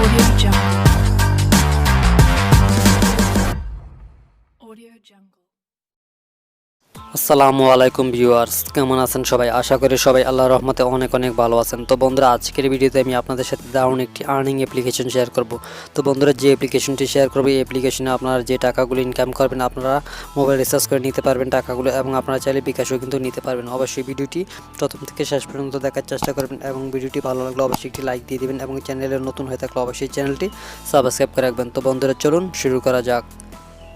Audio Jungle. Audio Jungle. আসসালামু আলাইকুম viewers, কেমন আছেন সবাই? আশা করি সবাই আল্লাহর রহমতে অনেক অনেক ভালো আছেন। তো বন্ধুরা, আজকের ভিডিওতে আমি আপনাদের সাথে দারুণ একটি আর্নিং অ্যাপ্লিকেশন শেয়ার করব। তো বন্ধুরা, যে অ্যাপ্লিকেশনটি শেয়ার করব, এই অ্যাপ্লিকেশনে আপনারা যে টাকাগুলো ইনকাম করবেন, আপনারা মোবাইল রিচার্জ করে নিতে পারবেন টাকাগুলো, এবং আপনারা চাইলে বিকাশও কিন্তু নিতে পারবেন। অবশ্যই ভিডিওটি প্রথম থেকে শেষ পর্যন্ত দেখার চেষ্টা করবেন, এবং ভিডিওটি ভালো লাগলে অবশ্যই একটি লাইক দিয়ে দেবেন, এবং চ্যানেলে নতুন হয়ে থাকলে অবশ্যই চ্যানেলটি সাবস্ক্রাইব করে রাখবেন। তো বন্ধুরা, চলুন শুরু করা যাক।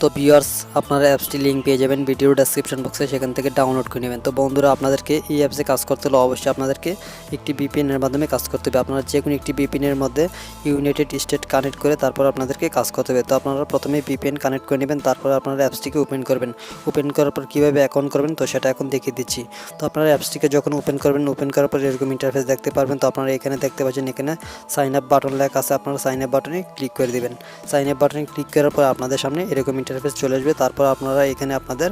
তো ভিউয়ার্স, আপনারা অ্যাপসটি লিঙ্ক পেয়ে যাবেন ভিডিওর ডেসক্রিপশন বক্সে, সেখান থেকে ডাউনলোড করে নেবেন। তো বন্ধুরা, আপনাদেরকে এই অ্যাপসে কাজ করতে হলে অবশ্যই আপনাদেরকে একটি ভিপিএনের মাধ্যমে কাজ করতে হবে। আপনারা যে কোনো একটি ভিপিএনের মধ্যে ইউনাইটেড স্টেট কানেক্ট করে তারপর আপনাদেরকে কাজ করতে হবে। তো আপনারা প্রথমে ভিপিএন কানেক্ট করে নেবেন, তারপর আপনারা অ্যাপসটিকে ওপেন করবেন। ওপেন করার পর কীভাবে অ্যাকাউন্ট করবেন, তো সেটা এখন দেখিয়ে দিচ্ছি। তো আপনারা অ্যাপসটিকে যখন ওপেন করবেন, ওপেন করার পর এরকম ইন্টারফেস দেখতে পারবেন। তো আপনারা এখানে দেখতে পাচ্ছেন, এখানে সাইন আপ বাটন লেখা আছে। আপনারা সাইন আপ বাটনে ক্লিক করে দেবেন। সাইন আপ বাটনে ক্লিক করার পর আপনাদের সামনে এরকম ইন্টারফেস চলে আসবে। তারপর আপনারা এখানে আপনাদের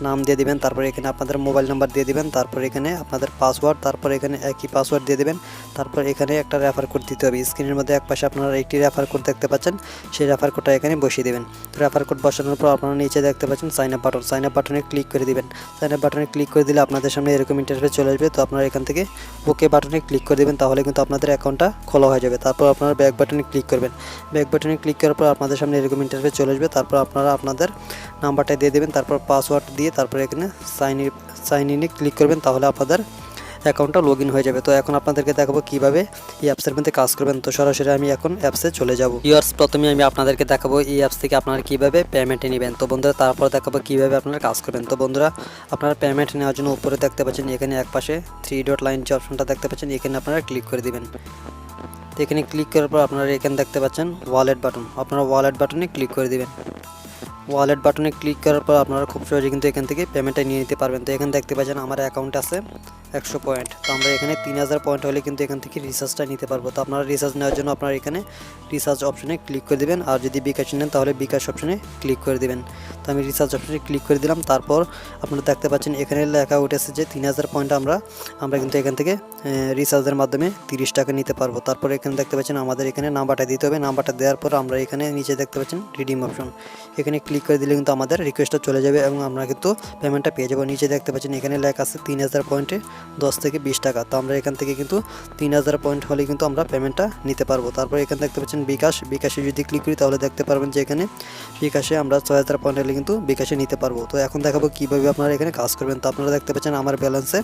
নাম দিয়ে দিবেন, তারপর এখানে আপনাদের মোবাইল নাম্বার দিয়ে দিবেন, তারপর এখানে আপনাদের পাসওয়ার্ড, তারপর এখানে একই পাসওয়ার্ড দিয়ে দিবেন। তারপর এখানে একটা রেফার কোড দিতে হবে। স্ক্রিনের মধ্যে একপাশে আপনারা একটি রেফার কোড দেখতে পাচ্ছেন, সেই রেফার কোডটা এখানে বসিয়ে দেবেন। তো রেফার কোড বসানোর পর আপনারা নিচে দেখতে পাচ্ছেন sign up button. Sign up বাটনে ক্লিক করে দিবেন। সাইন আপ বাটনে ক্লিক করে দিলে আপনাদের সামনে এরকম ইন্টারফেস চলে আসবে। তো আপনারা এখান থেকে ওকে বাটনে ক্লিক করে দেবেন, তাহলে কিন্তু আপনাদের অ্যাকাউন্টটা খোলা হয়ে যাবে। তারপর আপনারা ব্যাক বাটনে ক্লিক করবেন। ব্যাক বাটনে ক্লিক করার পর আপনাদের সামনে এরকম ইন্টারফেস চলে আসবে। তারপর আপনারা আপনাদের নাম্বারটা দিয়ে দেবেন, তারপর পাসওয়ার্ড দিয়ে তারপর এখানে সাইন ইনে ক্লিক করবেন, তাহলে আপনাদের অ্যাকাউন্টটা লগ ইন হয়ে যাবে। তো এখন আপনাদেরকে দেখাবো কীভাবে এই অ্যাপসের মধ্যে কাজ করবেন। তো সরাসরি আমি এখন অ্যাপসে চলে যাব। ইয়ার্স, প্রথমে আমি আপনাদেরকে দেখাবো এই অ্যাপস থেকে আপনারা কীভাবে পেমেন্টে নেবেন। তো বন্ধুরা, তারপর দেখাবো কীভাবে আপনারা কাজ করবেন। তো বন্ধুরা, আপনারা পেমেন্ট নেওয়ার জন্য উপরে দেখতে পাচ্ছেন, এখানে একপাশে 3 ডট লাইন যে অপশনটা দেখতে পাচ্ছেন, এখানে আপনারা ক্লিক করে দেবেন। তো এখানে ক্লিক করার পর আপনারা এখানে দেখতে পাচ্ছেন ওয়ালেট বাটন। আপনারা ওয়ালেট বাটনে ক্লিক করে দেবেন। ওয়ালেট বাটনে ক্লিক করার পর আপনারা খুব সহজে কিন্তু এখান থেকে পেমেন্টটা নিয়ে নিতে পারবেন। তো এখানে দেখতে পাচ্ছেন আমার অ্যাকাউন্ট আছে 100 পয়েন্ট। তো আমরা এখানে 3000 পয়েন্ট হলে কিন্তু এখান থেকে রিচার্জটা নিতে পারবো। তো আপনারা রিচার্জ নেওয়ার জন্য আপনারা এখানে রিচার্জ অপশনে ক্লিক করে দেবেন, আর যদি বিকাশ নেন তাহলে বিকাশ অপশনে ক্লিক করে দেবেন। তো আমি রিচার্জ অপশনে ক্লিক করে দিলাম। তারপর আপনারা দেখতে পাচ্ছেন এখানে লেখা উঠেছে যে 3000 পয়েন্ট আমরা কিন্তু এখান থেকে রিচার্জের মাধ্যমে 30 টাকা নিতে পারবো। তারপর এখানে দেখতে পাচ্ছেন আমাদের এখানে নাম্বারটা দিতে হবে। নাম্বারটা দেওয়ার পর আমরা এখানে নিচে দেখতে পাচ্ছেন রিডিম অপশন, এখানে ক্লিক করে দিলে কিন্তু আমাদের রিকোয়েস্টটা চলে যাবে এবং আমরা কিন্তু পেমেন্টটা পেয়ে যাবো। নিচে দেখতে পাচ্ছেন এখানে লেখা আছে 3000 পয়েন্টে 10 থেকে 20 টাকা। তো আমরা এখান থেকে কিন্তু 3000 পয়েন্ট হলে কিন্তু আমরা পেমেন্টটা নিতে পারবো। তারপর এখানে দেখতে পাচ্ছেন বিকাশে যদি ক্লিক করি তাহলে দেখতে পারবেন যে এখানে বিকাশে আমরা 6000 পয়েন্ট হলে কিন্তু বিকাশে নিতে পারবো। তো এখন দেখাবো কীভাবে আপনারা এখানে কাজ করবেন। তো আপনারা দেখতে পাচ্ছেন আমার ব্যালেন্সে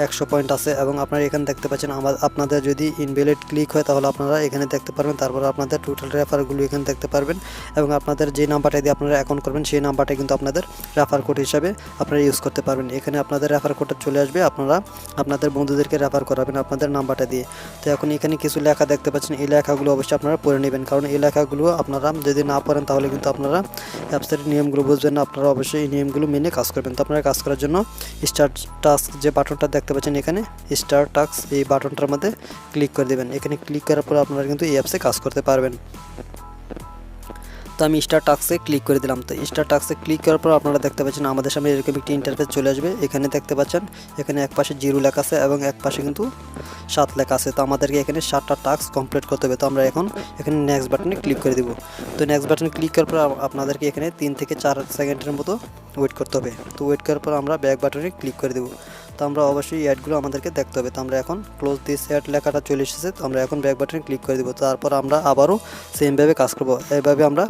100 পয়েন্ট আছে, এবং আপনারা এখানে দেখতে পাচ্ছেন আপনাদের যদি ইনভ্যালিড ক্লিক হয় তাহলে আপনারা এখানে দেখতে পারবেন। তারপর আপনাদের টোটাল রেফারগুলো এখানে দেখতে পারবেন, এবং আপনাদের যে নাম্বারটা দিয়ে আপনারা অ্যাকাউন্ট করবেন সেই নাম্বারটা কিন্তু আপনাদের রেফার কোড হিসাবে আপনারা ইউজ করতে পারবেন। এখানে আপনাদের রেফার কোডটা চলে আসবে, আপনারা আপনাদের বন্ধুদেরকে রেফার করাবেন আপনাদের নাম্বারটা দিয়ে। তো এখন এখানে কিছু লেখা দেখতে পাচ্ছেন, এই লেখাগুলো অবশ্যই আপনারা পড়ে নেবেন, কারণ এই লেখাগুলো আপনারা যদি না পড়েন তাহলে কিন্তু আপনারা অ্যাপসের নিয়মগুলো বুঝবেন না। আপনারা অবশ্যই এই নিয়মগুলো মেনে কাজ করবেন। তো আপনারা কাজ করার জন্য স্টার্ট টাস্ক যে বাটনটা দেখতে পাচ্ছেন, এখানে স্টার্ট টাস্ক এই বাটনটার মধ্যে ক্লিক করে দেবেন। এখানে ক্লিক করার পর আপনারা কিন্তু এই অ্যাপসে কাজ করতে পারবেন। তো আমি স্টার টাস্কে ক্লিক করে দিলাম। তো স্টার টাস্কে ক্লিক করার পর আপনারা দেখতে পাচ্ছেন আমাদের সামনে এরকম একটি ইন্টারফেস চলে আসবে। এখানে দেখতে পাচ্ছেন এখানে একপাশে 0 লেখা আছে এবং একপাশে কিন্তু 7 লেখা আছে। তো আমাদেরকে এখানে 7টা টাস্ক কমপ্লিট করতে হবে। তো আমরা এখন এখানে নেক্সট বাটনে ক্লিক করে দিব। তো নেক্সট বাটনে ক্লিক করার পর আপনাদেরকে এখানে 3 থেকে 4 সেকেন্ডের মতো ওয়েট করতে হবে। তো ওয়েট করার পর আমরা ব্যাক বাটনে ক্লিক করে দেব। তো আমরা অবশ্যই অ্যাডগুলো আমাদেরকে দেখতে হবে। তো আমরা এখন ক্লোজ দিস অ্যাড লেখাটা চলে এসেছে। তো আমরা এখন ব্যাক বাটনে ক্লিক করে দেবো। তারপর আমরা আবারও সেমভাবে কাজ করব। এইভাবে আমরা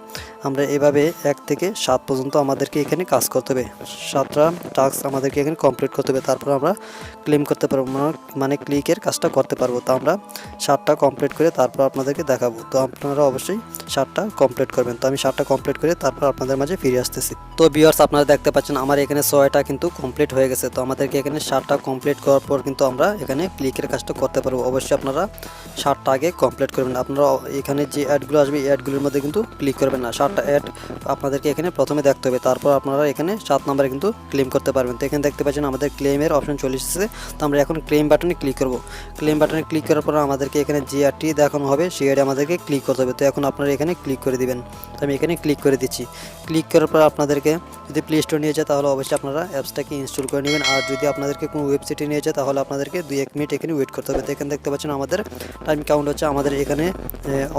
এভাবে 1 থেকে 7 পর্যন্ত আমাদেরকে এখানে কাজ করতে হবে। 7টা টাস্ক আমাদেরকে এখানে কমপ্লিট করতে হবে। তারপর আমরা ক্লেম করতে পারবো, মানে ক্লিকের কাজটা করতে পারবো। তো আমরা 7টা কমপ্লিট করে তারপর আপনাদেরকে দেখাবো। তো আপনারা অবশ্যই 7টা কমপ্লিট করবেন। তো আমি 7টা কমপ্লিট করে তারপর আপনাদের মাঝে ফিরে আসতেছি। তো ভিউয়ার্স, আপনারা দেখতে পাচ্ছেন আমার এখানে 6টা কিন্তু কমপ্লিট হয়ে গেছে। তো আমাদেরকে এখানে 7টা কমপ্লিট করার পর কিন্তু আমরা এখানে ক্লিকের কাজটা করতে পারবো। অবশ্যই আপনারা 7টা আগে কমপ্লিট করবেন। আপনারা এখানে যে অ্যাডগুলো আসবে এই অ্যাডগুলোর মধ্যে কিন্তু ক্লিক করবেন না। 7টা অ্যাড আপনাদেরকে এখানে প্রথমে দেখতে হবে, তারপর আপনারা এখানে 7 নম্বরে কিন্তু ক্লেম করতে পারবেন। তো এখানে দেখতে পাচ্ছেন আমাদের ক্লেমের অপশন চলে এসেছে। তো আমরা এখন ক্লেম বাটনে ক্লিক করব। ক্লেম বাটনে ক্লিক করার পর আমাদেরকে এখানে যে অ্যাডটি দেখানো হবে সেই অ্যাডে আমাদেরকে ক্লিক করতে হবে। তো এখন আপনারা এখানে ক্লিক করে দিবেন। তো আমি এখানে ক্লিক করে দিচ্ছি। ক্লিক করার পর আপনাদেরকে যদি প্লে স্টোর নিয়ে যায় তাহলে অবশ্যই আপনারা অ্যাপসটাকে ইনস্টল করে নেবেন। আর যদি আপনাদেরকে কোনো ওয়েবসাইটে নিয়ে যায় তাহলে আপনাদেরকে 2-1 মিনিট এখানে ওয়েট করতে হবে। তো এখানে দেখতে পাচ্ছেন আমাদের টাইম কাউন্ট হচ্ছে, আমাদের এখানে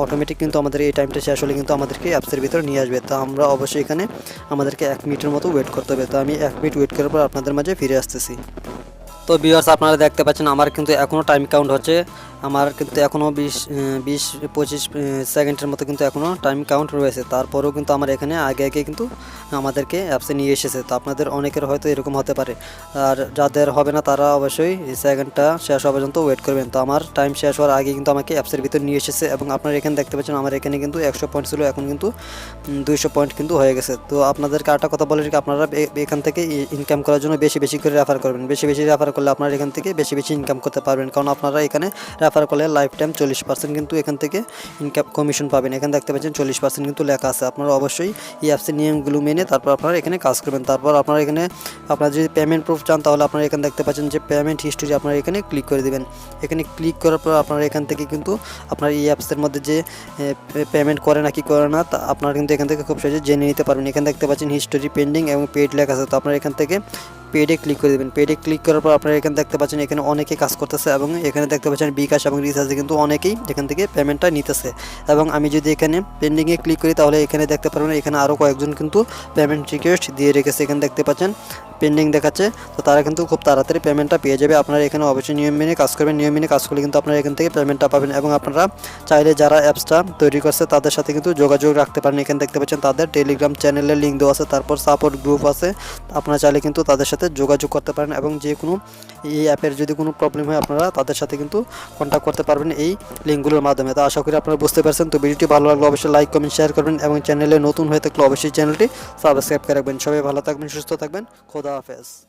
অটোমেটিক কিন্তু আমাদের এই টাইমটা শেষ হলে কিন্তু আমাদেরকে অ্যাপসের ভিতরে নিয়ে আসবে। তো আমরা অবশ্যই এখানে আমাদেরকে 1 মিনিটের মতো ওয়েট করতে হবে। তো আমি 1 মিনিট ওয়েট করার পর আপনাদের মাঝে ফিরে আসতেছি। তো ভিউয়ার্স আপনারা দেখতে পাচ্ছেন আমার কিন্তু এখনও টাইম কাউন্ট হচ্ছে, আমার কিন্তু এখনও 20-25 সেকেন্ডের মতো কিন্তু এখনও টাইম কাউন্ট রয়েছে। তারপরেও কিন্তু আমার এখানে আগে কিন্তু আমাদেরকে অ্যাপসে নিয়ে এসেছে। তো আপনাদের অনেকের হয়তো এরকম হতে পারে, আর যাদের হবে না তারা অবশ্যই এই সেকেন্ডটা শেষ হওয়া পর্যন্ত ওয়েট করবেন। তো আমার টাইম শেষ হওয়ার আগে কিন্তু আমাকে অ্যাপসের ভিতর নিয়ে এসেছে এবং আপনারা এখানে দেখতে পাচ্ছেন আমার এখানে কিন্তু 100 পয়েন্ট ছিল, এখন কিন্তু 200 পয়েন্ট কিন্তু হয়ে গেছে। তো আপনাদেরকে আরেকটা কথা বলে রাখি, আপনারা এখান থেকে ইনকাম করার জন্য বেশি বেশি করে রেফার করবেন। বেশি বেশি রেফার করলে আপনারা এখান থেকে বেশি বেশি ইনকাম করতে পারবেন, কারণ আপনারা এখানে রেফার করলে লাইফ টাইম 40% কিন্তু এখান থেকে ইনকাম কমিশন পাবেন। এখানে দেখতে পাচ্ছেন 40% কিন্তু লেখা আছে। আপনারা অবশ্যই এই অ্যাপসের নিয়মগুলো মেনে তারপর আপনারা এখানে কাজ করবেন। তারপর আপনারা এখানে আপনারা যদি পেমেন্ট প্রুফ চান তাহলে আপনারা এখানে দেখতে পাচ্ছেন যে পেমেন্ট হিস্ট্রি, আপনারা এখানে ক্লিক করে দেবেন। এখানে ক্লিক করার পর আপনারা এখান থেকে কিন্তু আপনার এই অ্যাপসের মধ্যে যে পেমেন্ট করে না কি করে না তা আপনারা কিন্তু এখান থেকে খুব সহজে জেনে নিতে পারবেন। এখানে দেখতে পাচ্ছেন হিস্টোরি, পেন্ডিং এবং পেড লেখা আছে। তো আপনারা এখান থেকে পেডে ক্লিক করে দেবেন। পেডে ক্লিক করার পর আপনারা এখানে দেখতে পাচ্ছেন এখানে অনেকেই কাজ করতেছে এবং এখানে দেখতে পাচ্ছেন বিকাশ এবং রিচার্জে কিন্তু অনেকেই এখান থেকে পেমেন্টটা নিতেছে। এবং আমি যদি এখানে পেন্ডিংয়ে ক্লিক করি তাহলে এখানে দেখতে পারবেন এখানে আরও কয়েকজন কিন্তু পেমেন্ট রিকোয়েস্ট দিয়ে রেখেছে। এখানে দেখতে পাচ্ছেন পেন্ডিং দেখাচ্ছে, তো তারা কিন্তু খুব তাড়াতাড়ি পেমেন্টটা পেয়ে যাবে। আপনারা এখানে অবশ্যই নিয়ম মেনে কাজ করবেন, নিয়ম মেনে কাজ করলে কিন্তু আপনারা এখান থেকে পেমেন্টটা পাবেন। এবং আপনারা চাইলে যারা অ্যাপসটা তৈরি করছে তাদের সাথে কিন্তু যোগাযোগ রাখতে পারেন। এখানে দেখতে পাচ্ছেন তাদের টেলিগ্রাম চ্যানেলের লিঙ্ক দেওয়া আছে, তারপর সাপোর্ট গ্রুপ আছে। আপনারা চাইলে কিন্তু তাদের সাথে যোগাযোগ করতে পারেন এবং যে কোনো এই অ্যাপের যদি কোনো প্রবলেম হয় আপনারা তাদের সাথে কিন্তু কন্ট্যাক্ট করতে পারবেন এই লিঙ্কগুলোর মাধ্যমে। তো আশা করি আপনারা বুঝতে পারছেন। তো ভিডিওটি ভালো লাগলে অবশ্যই লাইক কমেন্ট শেয়ার করবেন এবং চ্যানেলে নতুন হয়ে থাকলে অবশ্যই চ্যানেলটি সাবস্ক্রাইব করে রাখবেন। সবাই ভালো থাকবেন, সুস্থ থাকবেন, খোদা হাফেজ।